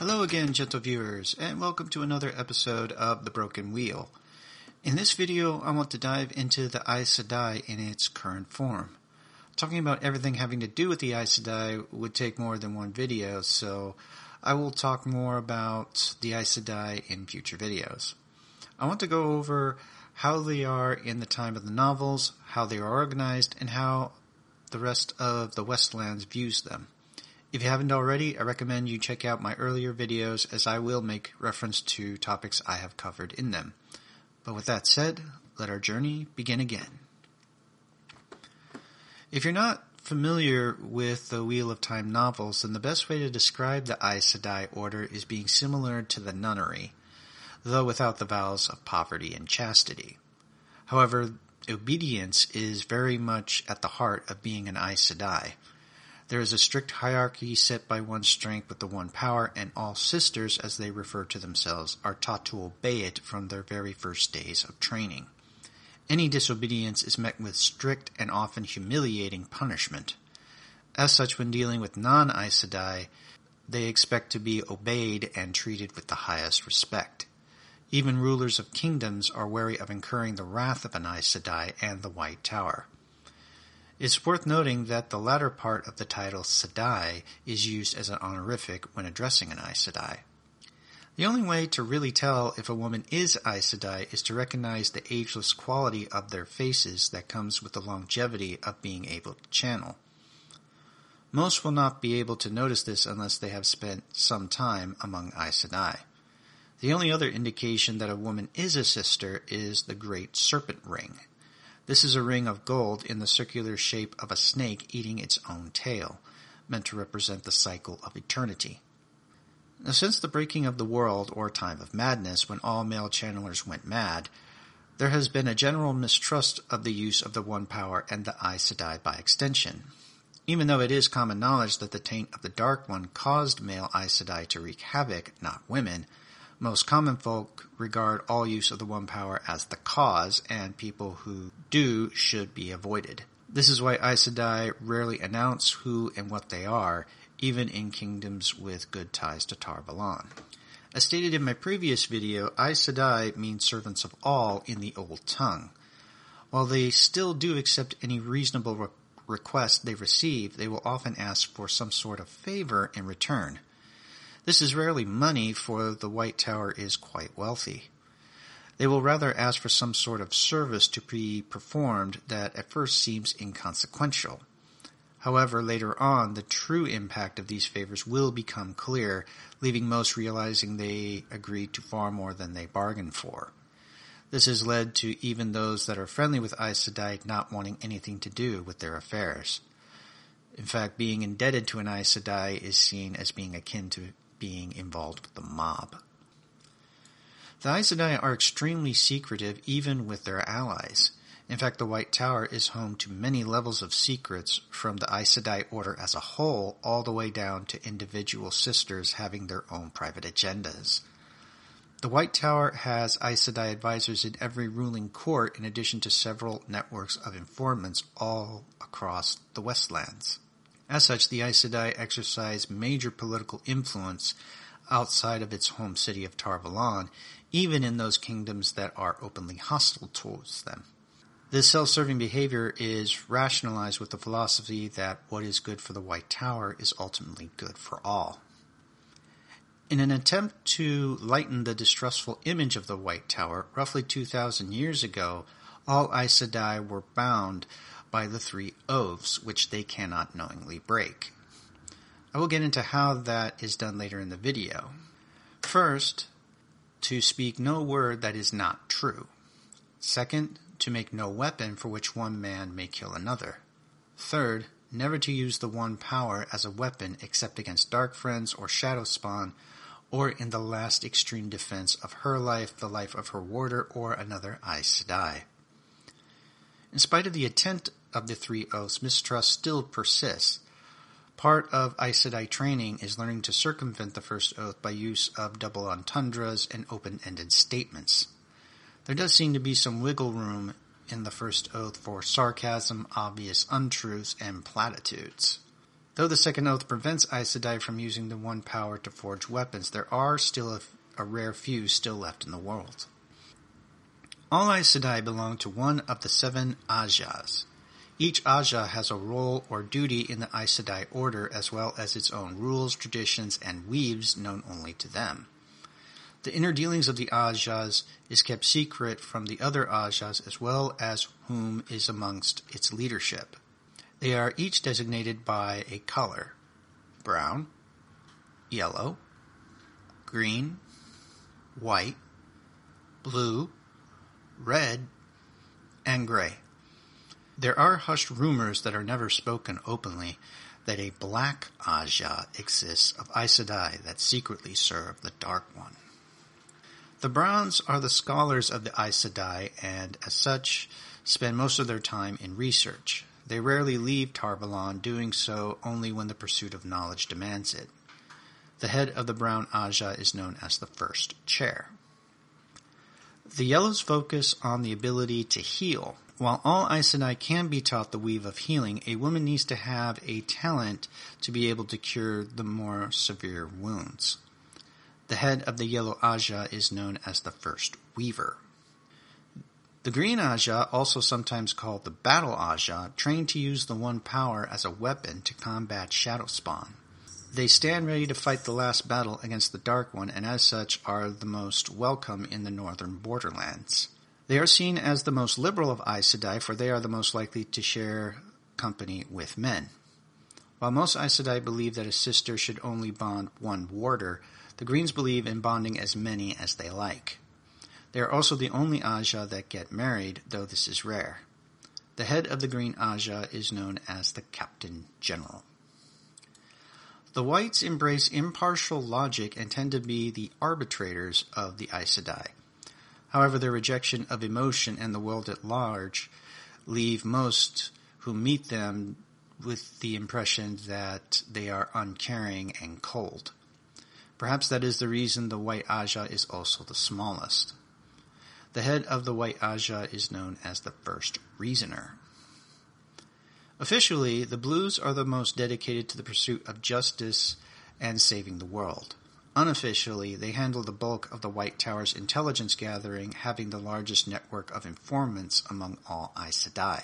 Hello again, gentle viewers, and welcome to another episode of The Broken Wheel. In this video, I want to dive into the Aes Sedai in its current form. Talking about everything having to do with the Aes Sedai would take more than one video, so I will talk more about the Aes Sedai in future videos. I want to go over how they are in the time of the novels, how they are organized, and how the rest of the Westlands views them. If you haven't already, I recommend you check out my earlier videos as I will make reference to topics I have covered in them. But with that said, let our journey begin again. If you're not familiar with the Wheel of Time novels, then the best way to describe the Aes Sedai order is being similar to the nunnery, though without the vows of poverty and chastity. However, obedience is very much at the heart of being an Aes Sedai. There is a strict hierarchy set by one's strength with the one power, and all sisters, as they refer to themselves, are taught to obey it from their very first days of training. Any disobedience is met with strict and often humiliating punishment. As such, when dealing with non-Aes Sedai, they expect to be obeyed and treated with the highest respect. Even rulers of kingdoms are wary of incurring the wrath of an Aes Sedai and the White Tower. It's worth noting that the latter part of the title Sedai is used as an honorific when addressing an Aes Sedai. The only way to really tell if a woman is Aes Sedai is to recognize the ageless quality of their faces that comes with the longevity of being able to channel. Most will not be able to notice this unless they have spent some time among Aes Sedai. The only other indication that a woman is a sister is the Great Serpent Ring. This is a ring of gold in the circular shape of a snake eating its own tail, meant to represent the cycle of eternity. Now, since the breaking of the world, or time of madness, when all male channelers went mad, there has been a general mistrust of the use of the One Power and the Aes Sedai by extension. Even though it is common knowledge that the taint of the Dark One caused male Aes Sedai to wreak havoc, not women, most common folk regard all use of the One Power as the cause, and people who do should be avoided. This is why Aes Sedai rarely announce who and what they are, even in kingdoms with good ties to Tar Valon. As stated in my previous video, Aes Sedai means servants of all in the Old Tongue. While they still do accept any reasonable request they receive, they will often ask for some sort of favor in return. This is rarely money, for the White Tower is quite wealthy. They will rather ask for some sort of service to be performed that at first seems inconsequential. However, later on, the true impact of these favors will become clear, leaving most realizing they agreed to far more than they bargained for. This has led to even those that are friendly with Aes Sedai not wanting anything to do with their affairs. In fact, being indebted to an Aes Sedai is seen as being akin to being involved with the mob. The Aes Sedai are extremely secretive even with their allies. In fact, the White Tower is home to many levels of secrets, from the Aes Sedai order as a whole all the way down to individual sisters having their own private agendas. The White Tower has Aes Sedai advisors in every ruling court, in addition to several networks of informants all across the Westlands. As such, the Aes Sedai exercise major political influence outside of its home city of Tar Valon, even in those kingdoms that are openly hostile towards them. This self-serving behavior is rationalized with the philosophy that what is good for the White Tower is ultimately good for all. In an attempt to lighten the distrustful image of the White Tower, roughly 2,000 years ago, all Aes Sedai were bound by the 3 oaths, which they cannot knowingly break. I will get into how that is done later in the video. First, to speak no word that is not true. Second, to make no weapon for which one man may kill another. Third, never to use the One Power as a weapon except against dark friends or shadow spawn, or in the last extreme defense of her life, the life of her warder, or another Aes Sedai. In spite of the intent of the 3 oaths, mistrust still persists. Part of Aes Sedai training is learning to circumvent the first oath by use of double entendres and open-ended statements. There does seem to be some wiggle room in the first oath for sarcasm, obvious untruths, and platitudes. Though the second oath prevents Aes Sedai from using the one power to forge weapons, there are still a rare few still left in the world. All Aes Sedai belong to one of the 7 Ajahs. Each Ajah has a role or duty in the Aes Sedai order, as well as its own rules, traditions, and weaves known only to them. The inner dealings of the Ajahs is kept secret from the other Ajahs, as well as whom is amongst its leadership. They are each designated by a color: brown, yellow, green, white, blue, red, and gray. There are hushed rumors that are never spoken openly that a black Ajah exists of Aes Sedai that secretly serve the Dark One. The Browns are the scholars of the Aes Sedai and, as such, spend most of their time in research. They rarely leave Tar Valon, doing so only when the pursuit of knowledge demands it. The head of the Brown Ajah is known as the First Chair. The Yellows focus on the ability to heal. While all Aes Sedai can be taught the weave of healing, a woman needs to have a talent to be able to cure the more severe wounds. The head of the Yellow Ajah is known as the First Weaver. The Green Ajah, also sometimes called the Battle Ajah, trained to use the One Power as a weapon to combat Shadow Spawn. They stand ready to fight the last battle against the Dark One, and as such are the most welcome in the northern borderlands. They are seen as the most liberal of Aes Sedai, for they are the most likely to share company with men. While most Aes Sedai believe that a sister should only bond one warder, the Greens believe in bonding as many as they like. They are also the only Ajah that get married, though this is rare. The head of the Green Ajah is known as the Captain General. The Whites embrace impartial logic and tend to be the arbitrators of the Aes Sedai. However, their rejection of emotion and the world at large leave most who meet them with the impression that they are uncaring and cold. Perhaps that is the reason the White Ajah is also the smallest. The head of the White Ajah is known as the First Reasoner. Officially, the Blues are the most dedicated to the pursuit of justice and saving the world. Unofficially, they handle the bulk of the White Tower's intelligence gathering, having the largest network of informants among all Aes Sedai.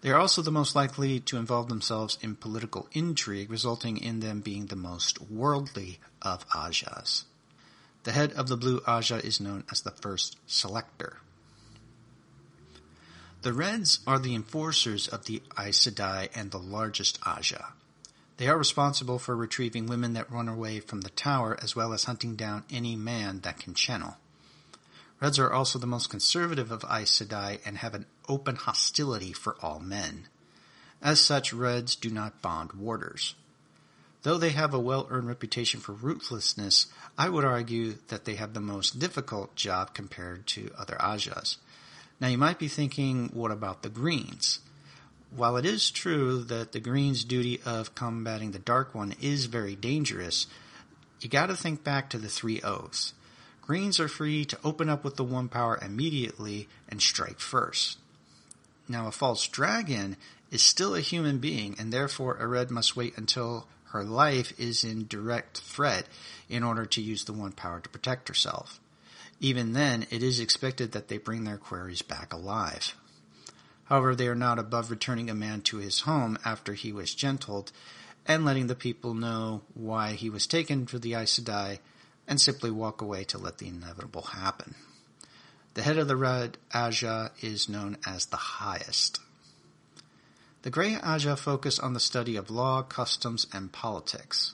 They are also the most likely to involve themselves in political intrigue, resulting in them being the most worldly of Ajahs. The head of the Blue Ajah is known as the First Selector. The Reds are the enforcers of the Aes Sedai and the largest Ajah. They are responsible for retrieving women that run away from the tower, as well as hunting down any man that can channel. Reds are also the most conservative of Aes Sedai and have an open hostility for all men. As such, Reds do not bond warders. Though they have a well-earned reputation for ruthlessness, I would argue that they have the most difficult job compared to other Ajahs. Now you might be thinking, what about the Greens? While it is true that the Greens' duty of combating the Dark One is very dangerous, you gotta think back to the 3 oaths. Greens are free to open up with the One Power immediately and strike first. Now a false dragon is still a human being, and therefore a Red must wait until her life is in direct threat in order to use the One Power to protect herself. Even then, it is expected that they bring their quarries back alive. However, they are not above returning a man to his home after he was gentled, and letting the people know why he was taken to the Aes Sedai, and simply walk away to let the inevitable happen. The head of the Red Ajah is known as the Highest. The Grey Ajah focus on the study of law, customs, and politics.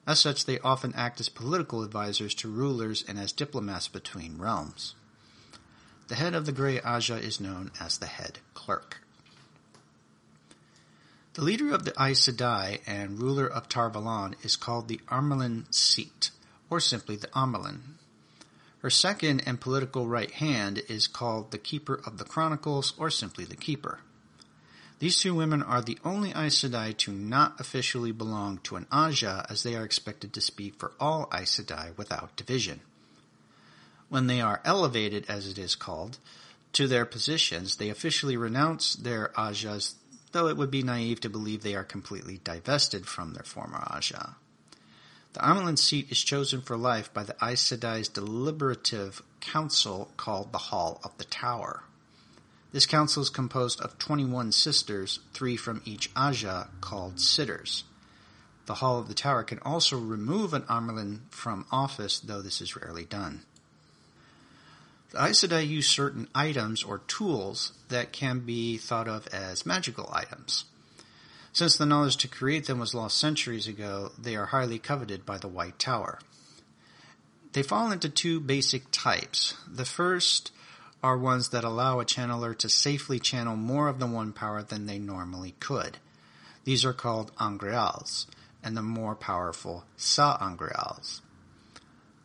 As such, they often act as political advisors to rulers and as diplomats between realms. The head of the Grey Ajah is known as the Head Clerk. The leader of the Aes Sedai and ruler of Tar Valon is called the Amyrlin Seat, or simply the Amyrlin. Her second and political right hand is called the Keeper of the Chronicles, or simply the Keeper. These 2 women are the only Aes Sedai to not officially belong to an Ajah, as they are expected to speak for all Aes Sedai without division. When they are elevated, as it is called, to their positions, they officially renounce their Ajahs though it would be naive to believe they are completely divested from their former Aja. The Amelin seat is chosen for life by the Aes Sedai's deliberative council called the Hall of the Tower. This council is composed of 21 sisters, 3 from each Aja, called sitters. The Hall of the Tower can also remove an Amelin from office, though this is rarely done. The Aes Sedai use certain items or tools that can be thought of as magical items. Since the knowledge to create them was lost centuries ago, they are highly coveted by the White Tower. They fall into 2 basic types. The first are ones that allow a channeler to safely channel more of the one power than they normally could. These are called angreals, and the more powerful sa-angreals.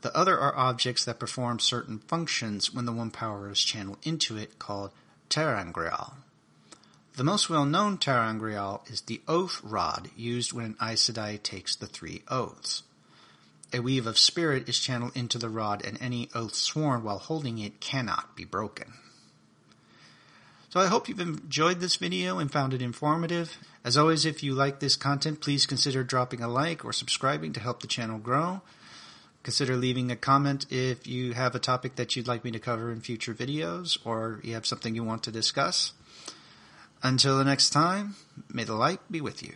The other are objects that perform certain functions when the one power is channeled into it, called terangreal. The most well-known terangreal is the oath rod used when an Aes Sedai takes the 3 oaths. A weave of spirit is channeled into the rod, and any oath sworn while holding it cannot be broken. So I hope you've enjoyed this video and found it informative. As always, if you like this content, please consider dropping a like or subscribing to help the channel grow. Consider leaving a comment if you have a topic that you'd like me to cover in future videos, or you have something you want to discuss. Until the next time, may the light be with you.